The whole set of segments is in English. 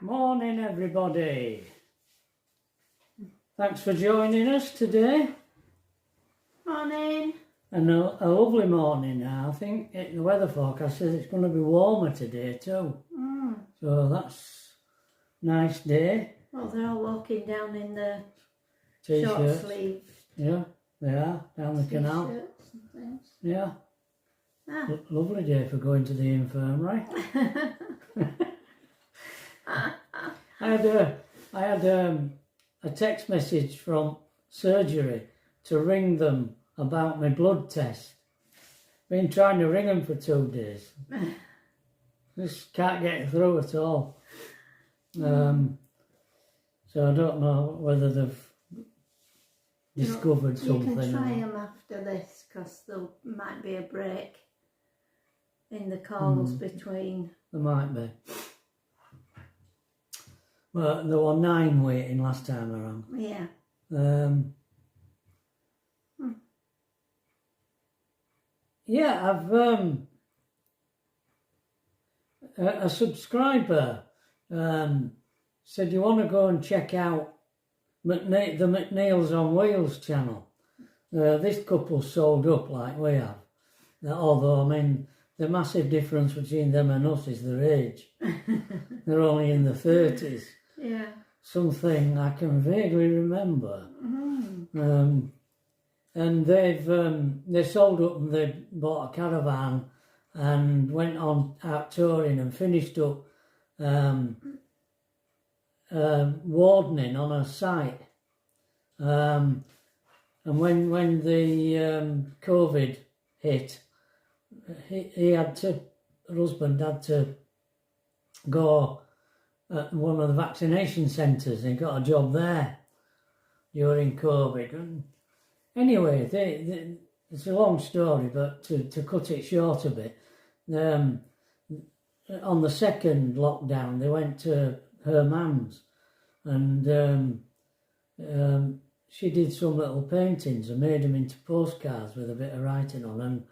Morning everybody. Thanks for joining us today. Morning. And a lovely morning now. I think the weather forecast says it's going to be warmer today too. So that's a nice day. Well, they're all walking down in the T-shirts. short sleeve Yeah, they are, down the canal. T-shirts and things. Yeah. Ah. Lovely day for going to the infirmary. I had a text message from surgery to ring them about my blood test. Been trying to ring them for 2 days. Just can't get through at all. So I don't know whether they've discovered something. You can try them after this because there might be a break in the calls between. There might be. Well, there were 9 waiting last time around. Yeah. Yeah, I've a subscriber said you want to go and check out the McNeil's on Wheels channel. This couple sold up like we have. Although, I mean, the massive difference between them and us is their age. They're only in the 30s. Yeah. Something I can vaguely remember. And they sold up and they bought a caravan and went on out touring and finished up wardening on a site. And when the COVID hit, her husband had to go at one of the vaccination centres. He got a job there during COVID. And anyway, it's a long story, but to cut it short a bit, on the second lockdown, they went to her mum's and she did some little paintings and made them into postcards with a bit of writing on and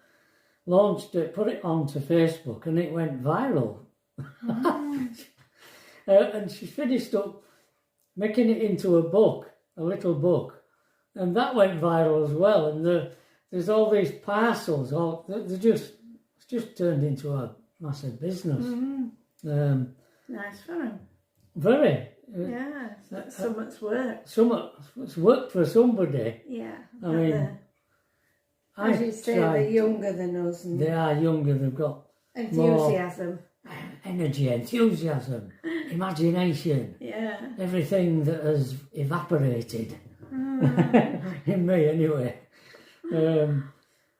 launched it, put it onto Facebook, and it went viral. And she finished up making it into a book, a little book, and that went viral as well. And there's all these parcels, it's just turned into a massive business. Nice for them. Very. Yeah, that's so much work. It's work for somebody. Yeah. I mean, as you say, they're younger than us. And they are younger, they've got enthusiasm. More energy, enthusiasm, imagination. Yeah. Everything that has evaporated. In me, anyway.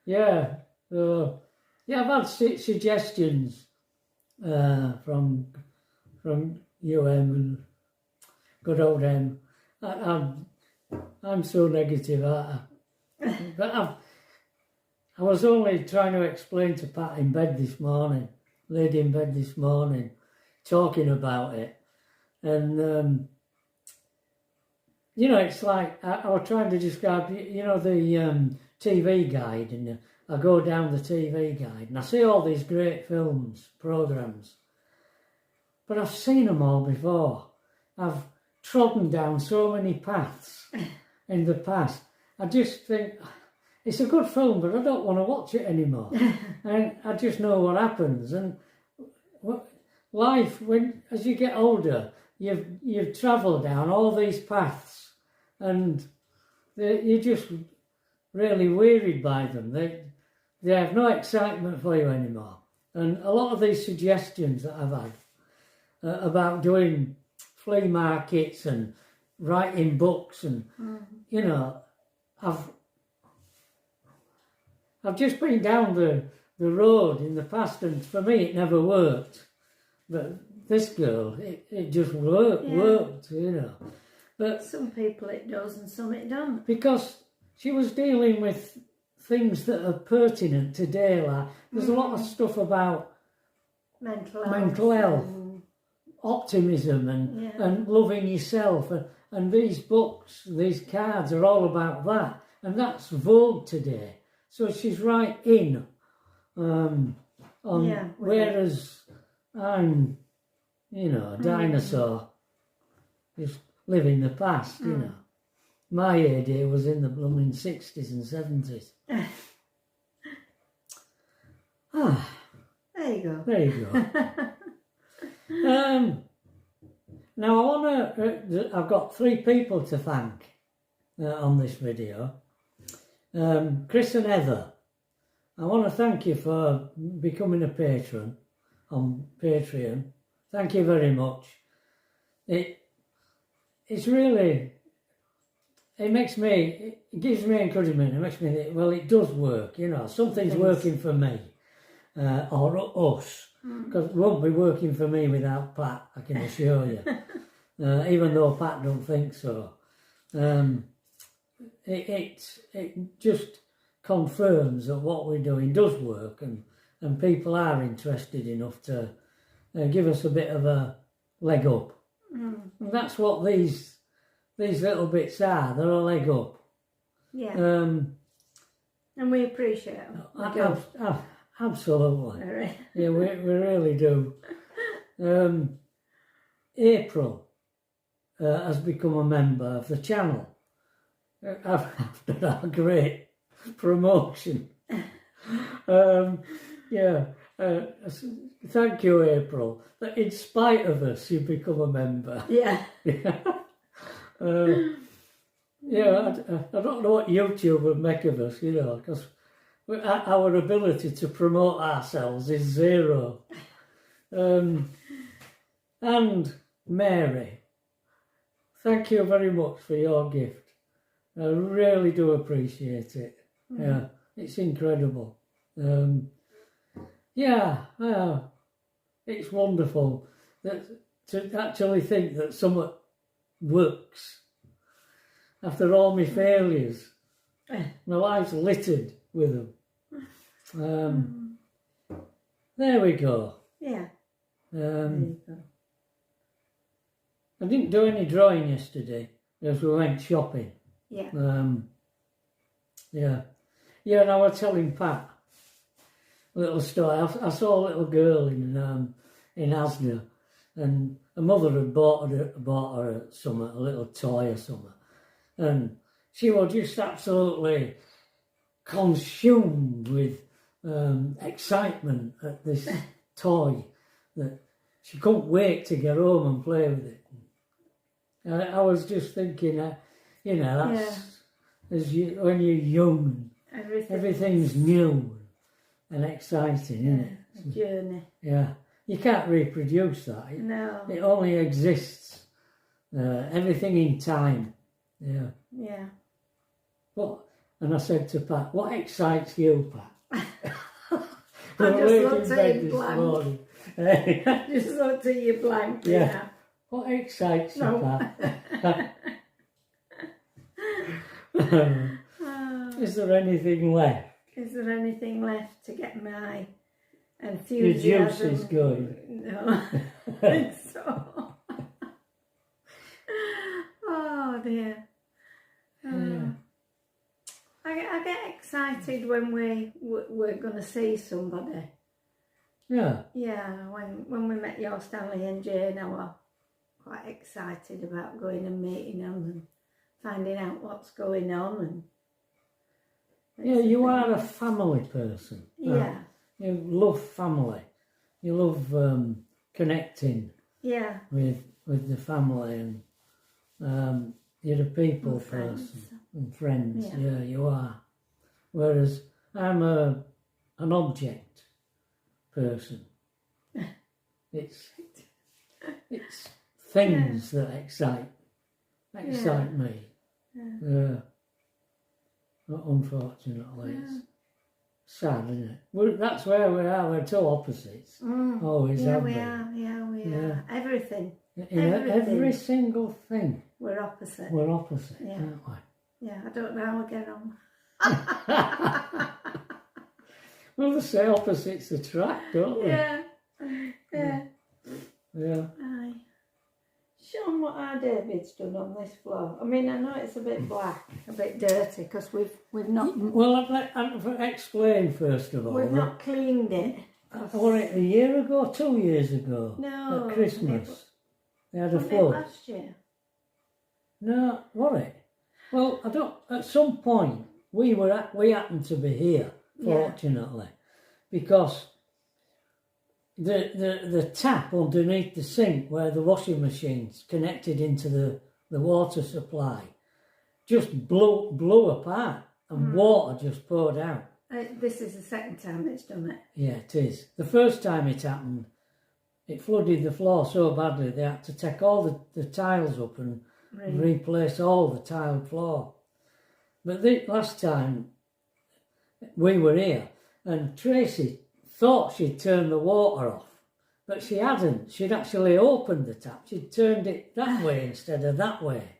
Yeah. So, yeah, I've had suggestions from UM and good old M. I'm so negative, aren't I? But I was only trying to explain to Pat in bed this morning, laid in bed this morning, talking about it. And, you know, it's like, I was trying to describe, you know, the TV guide, and I go down the TV guide, and I see all these great films, programmes, but I've seen them all before. I've trodden down so many paths in the past. I just think, it's a good film, but I don't want to watch it anymore. And I just know what happens. And life, as you get older, you've travelled down all these paths, and you're just really wearied by them. They have no excitement for you anymore. And a lot of these suggestions that I've had about doing flea markets and writing books and, you know, I've just been down the road in the past, and for me it never worked. But this girl, it just worked, you know. But some people it does and some it don't. Because she was dealing with things that are pertinent today, like there's a lot of stuff about mental health, optimism and loving yourself. And these books, these cards are all about that. And that's vogue today. So she's right in on whereas I'm you know, a dinosaur. Just living the past, you know. My heyday was in the blooming 60s and 70s. There you go. There you go. Now I want to. I've got 3 people to thank on this video. Chris and Heather. I want to thank you for becoming a patron on Patreon. Thank you very much. It's really. It gives me encouragement. It makes me think, well, it does work. You know, something's working for me or us. Because it won't be working for me without Pat, I can assure you. Even though Pat don't think so. It just confirms that what we're doing does work, and people are interested enough to give us a bit of a leg up. And that's what these little bits are. They're a leg up. Yeah. And we appreciate it. Absolutely. Right. Yeah, we really do. April has become a member of the channel after our great promotion. Thank you, April. That in spite of us, you've become a member. Yeah. I don't know what YouTube would make of us, you know, because our ability to promote ourselves is zero. And Mary, thank you very much for your gift. I really do appreciate it. Yeah, it's incredible. It's wonderful to actually think that something works. After all my failures, my life's littered with them. There we go. Yeah. I didn't do any drawing yesterday because we went shopping. Yeah. And I was telling Pat a little story. I saw a little girl in Asda, and her mother had bought her something, a little toy or something, and she was just absolutely consumed with excitement at this toy that she couldn't wait to get home and play with it. And I was just thinking, that's when you're young, everything's new and exciting, isn't it? A journey. Yeah, you can't reproduce that. No. It only exists. Everything in time. Yeah. Yeah. And I said to Pat, what excites you, Pat? I just looked at you blank. Morning. I just looked at you blank. Yeah. What excites you, Pat? Is there anything left? Is there anything left to get my enthusiasm? Your juice is going. No, I think so. Oh dear. I get excited when we're going to see somebody. Yeah. Yeah, when we met your Stanley and Jane, I was quite excited about going and meeting them and finding out what's going on. Yeah, you are a family person. Yeah. You love family. You love connecting. Yeah. With the family, and you're a people person and friends. Yeah, you are. Whereas I'm an object person. It's things that excite me. Yeah. Unfortunately, it's sad, isn't it? That's where we are. We're two opposites. Always have been. Yeah, we are. Everything. Every single thing. We're opposite. We're opposite, aren't we? Yeah, I don't know how we get on. Well, they say opposites attract, don't they? Yeah. Aye. Show them what our David's done on this floor. I mean, I know it's a bit black, a bit dirty, because we've not... Well, I'll explain first of all. We've not cleaned it. Was it a year ago, 2 years ago? No. At Christmas. They had a Wasn't it flood. last year? No, was it? Well, I don't. At some point, we happened to be here, fortunately, because the tap underneath the sink where the washing machine's connected into the water supply just blew apart, and water just poured out. This is the second time it's done it. Yeah, it is. The first time it happened, it flooded the floor so badly they had to take all the tiles up and replace all the tiled floor. But the last time we were here, and Tracy thought she'd turned the water off, but she hadn't. She'd actually opened the tap. She'd turned it that way instead of that way.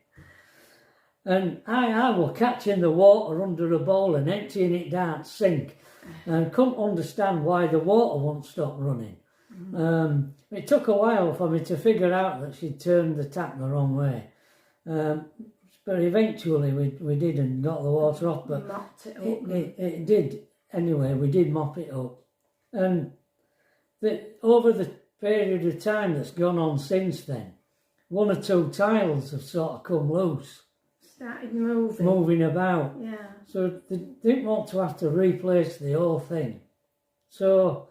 And I was catching the water under a bowl and emptying it down the sink, and couldn't understand why the water wouldn't stop running. It took a while for me to figure out that she'd turned the tap the wrong way. But eventually we did and got the water off. But mopped it up. It did. Anyway, we did mop it up. And over the period of time that's gone on since then, 1 or 2 tiles have sort of come loose. Started moving. Moving about. Yeah. So they didn't want to have to replace the whole thing. So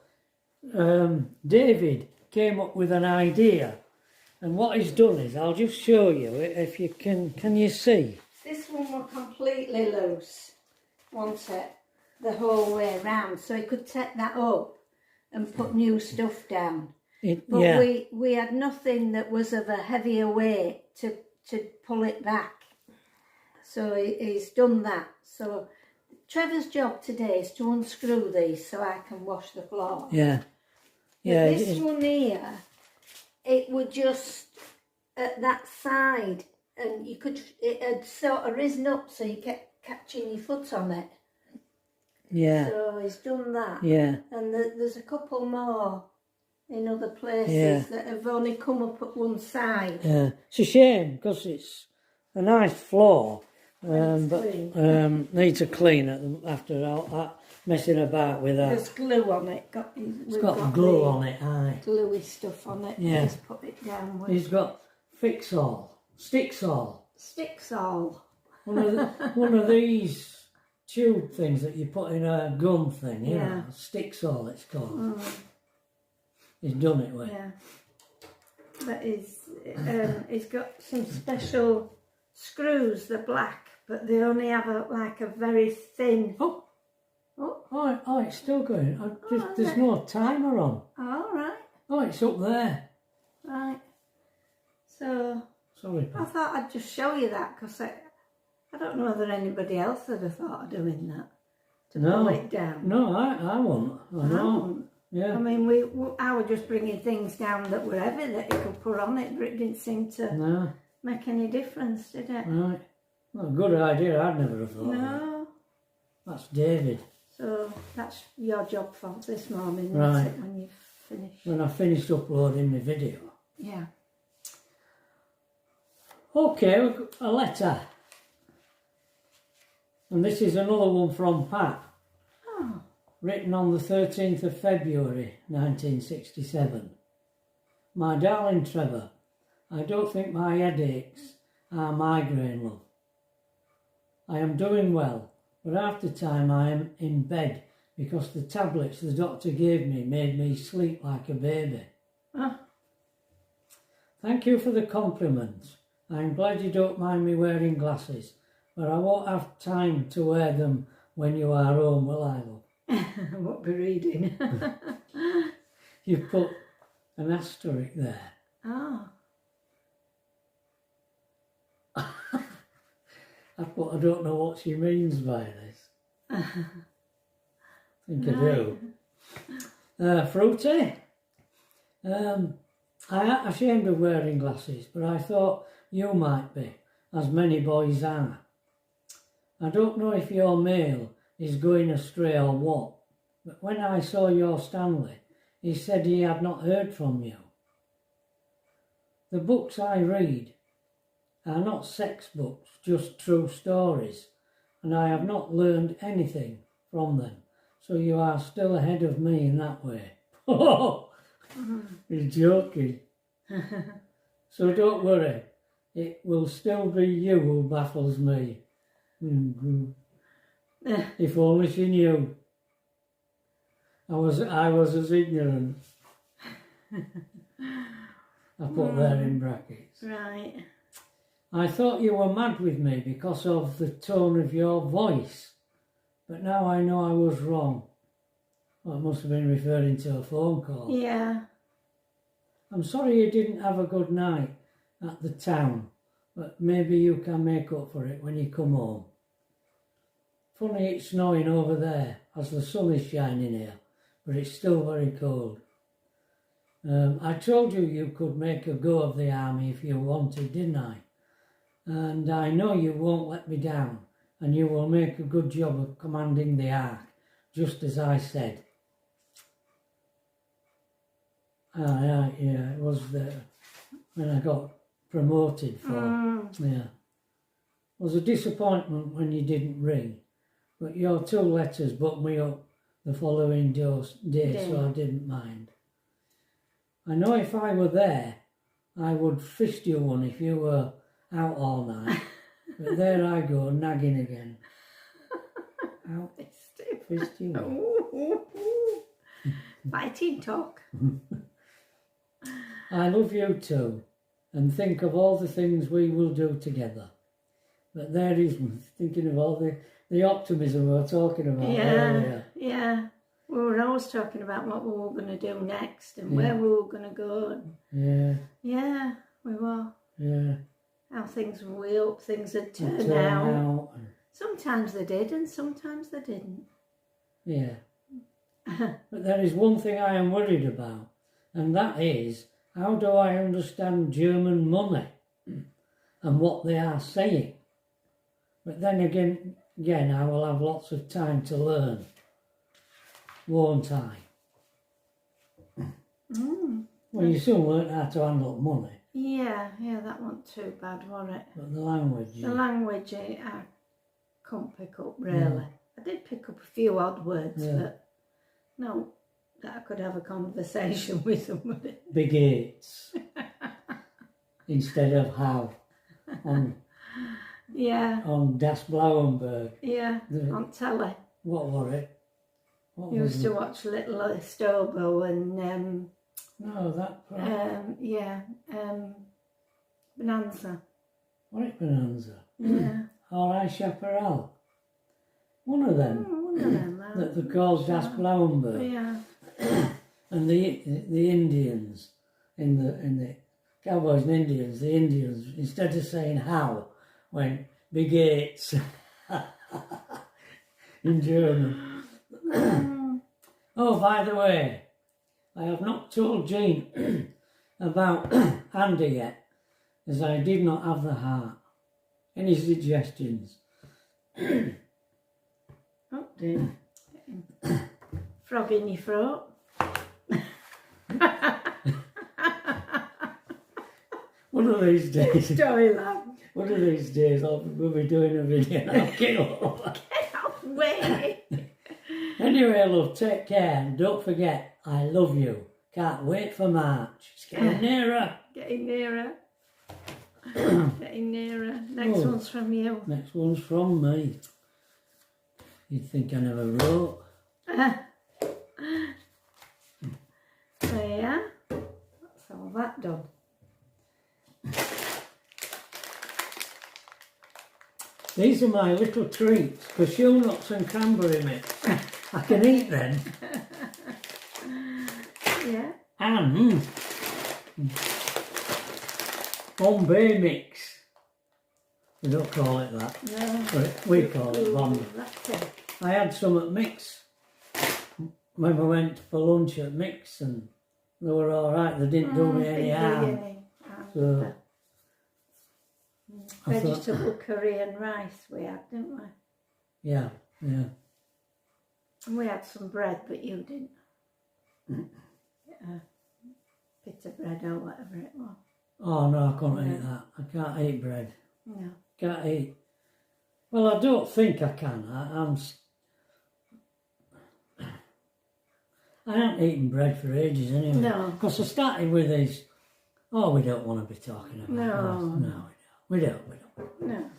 David came up with an idea. And what he's done is, I'll just show you, if you can you see? This one was completely loose, wasn't it? The whole way round. So he could take that up and put new stuff down. But we had nothing that was of a heavier weight to pull it back. So he's done that. So Trevor's job today is to unscrew these so I can wash the floor. Yeah. Yeah. But this one here, it would just at that side, and it had sort of risen up so you kept catching your foot on it. Yeah. So he's done that. Yeah. And there's a couple more in other places that have only come up at one side. Yeah. It's a shame because it's a nice floor, but needs a clean after all that messing about with that. There's glue on it. It's got glue on it, aye. Gluey stuff on it. Yeah. Just put it down with. He's got Sticksall. Sticksall. One of these tube things that you put in a gun thing, you know, Sticksall it's called. He's done it with. Yeah. But he's got some special screws, they're black, but they only have a very thin. Oh, it's still going. There's no timer on. Oh, right. Oh, it's up there. Right. So, sorry, I thought I'd just show you that because I don't know whether anybody else would have thought of doing that. To pull it down. No, I won't. I know. Yeah. I mean, I was just bringing things down that were heavy that you could put on it, but it didn't seem to make any difference, did it? Right. Well, good idea. I'd never have thought of No. That's David. So that's your job for this morning, right? Isn't it, when you've finished? When I finished uploading the video. Yeah. Okay, we've got a letter. And this is another one from Pat. Oh. Written on the 13th of February 1967. My darling Trevor, I don't think my headaches are migraine, love. I am doing well, but half the time I am in bed because the tablets the doctor gave me made me sleep like a baby. Thank you for the compliment. I am glad you don't mind me wearing glasses, but I won't have time to wear them when you are home, will I, love? What be reading? You've put an asterisk there. Oh. I don't know what she means by this. I think I do. Fruity. I am ashamed of wearing glasses, but I thought you might be, as many boys are. I don't know if your mail is going astray or what, but when I saw your Stanley, he said he had not heard from you. The books I read are not sex books, just true stories, and I have not learned anything from them, so you are still ahead of me in that way. Oh, he's joking. So don't worry, it will still be you who baffles me. If only she knew. I was as ignorant. I put there in brackets. Right. I thought you were mad with me because of the tone of your voice, but now I know I was wrong. Well, it must have been referring to a phone call. Yeah. I'm sorry you didn't have a good night at the town, but maybe you can make up for it when you come home. Funny it's snowing over there as the sun is shining here, but it's still very cold. I told you you could make a go of the army if you wanted, didn't I? And I know you won't let me down, and you will make a good job of commanding the Ark, just as I said. Yeah, it was when I got promoted for, yeah. It was a disappointment when you didn't ring, but your 2 letters bucked me up the following day, so I didn't mind. I know if I were there, I would fist you one if you were out all night, but there I go, nagging again. Out, fist you one. Fighting talk. I love you too, and think of all the things we will do together. But there is thinking of all the optimism we were talking about earlier. Yeah. We were always talking about what we were going to do next and where we were going to go. Yeah. Yeah, we were. Yeah. How we hoped things had turned out. Sometimes they did and sometimes they didn't. Yeah. But there is one thing I am worried about, and that is, how do I understand German money and what they are saying? But then again, I will have lots of time to learn, won't I? Well, you soon learn how to handle money. Yeah, that wasn't too bad, was it? But the language... The language I couldn't pick up, really. I did pick up a few odd words, but no, that I could have a conversation with somebody. Big eights instead of how on Das Blauenberg. Yeah, on telly. What was it? You used to watch Little Stobo and no, that Bonanza. What is Bonanza? Yeah. R.I. Chaparral. One of them. One of them. That they called Das Blauenberg. Yeah. And the Indians in the Cowboys and Indians, the Indians, instead of saying how, went big eights in German. Oh, by the way, I have not told Jean about Andy yet, as I did not have the heart. Any suggestions? Oh dear. Frog in your throat. One of these days. Story lab. One of these days we'll be doing a video and I'll kill over. Get away. Anyway, love, take care and don't forget, I love you. Can't wait for March. It's getting nearer. Getting nearer. Getting nearer. Next one's from you. Next one's from me. You'd think I never wrote. So yeah, that's all that done. These are my little treats, cashew nuts and cranberry mix. I can eat them. Yeah. And Bombay mix. We don't call it that. No. But we call it Bombay. I had some at Mix when we went for lunch at Mix, and they were all right. They didn't do me any harm. So vegetable curry and rice we had, didn't we? Yeah. And we had some bread, but you didn't. Bit of bread or whatever it was. Oh no, I can't eat that. I can't eat bread. No. Can't eat. Well, I don't think I can. I haven't eaten bread for ages anyway. No. Because I started with these, oh, we don't want to be talking about this. No, we don't. No.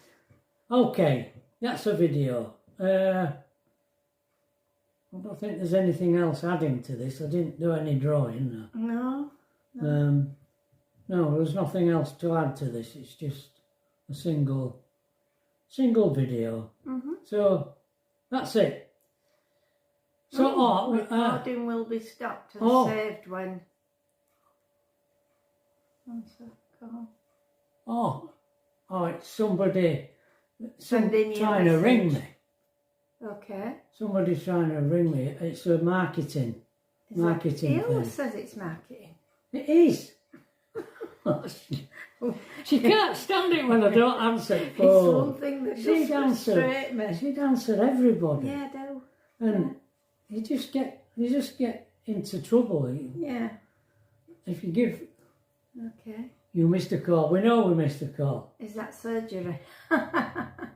Okay, that's a video. I don't think there's anything else adding to this. I didn't do any drawing. No. No, there's nothing else to add to this. It's just a single video. So that's it. So recording will be stopped and saved when. It's somebody Sending you trying to ring me. Okay. Somebody's trying to ring me. It's a marketing He thing. always says it's marketing. It is. She can't stand it when I don't answer the phone. It's something that does frustrate me. She'd answer everybody. Yeah, I do. And you just get into trouble. Yeah. If you give... Okay. You missed a call. We know we missed a call. Is that surgery?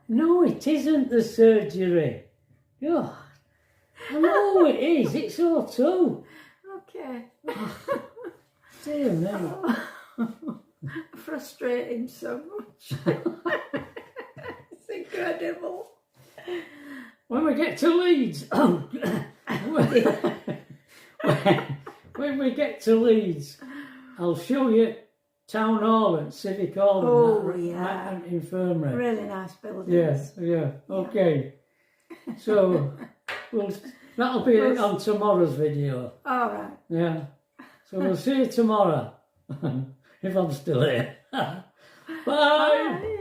No, it isn't the surgery. God. I know it is. It's O2. Okay. Dear me. Frustrating so much. It's incredible. When we get to Leeds, when we get to Leeds, I'll show you Town Hall and Civic Hall and Infirmary. Really nice buildings. Yeah. Okay. So that'll be on tomorrow's video. All right. Yeah. So we'll see you tomorrow if I'm still here. Bye.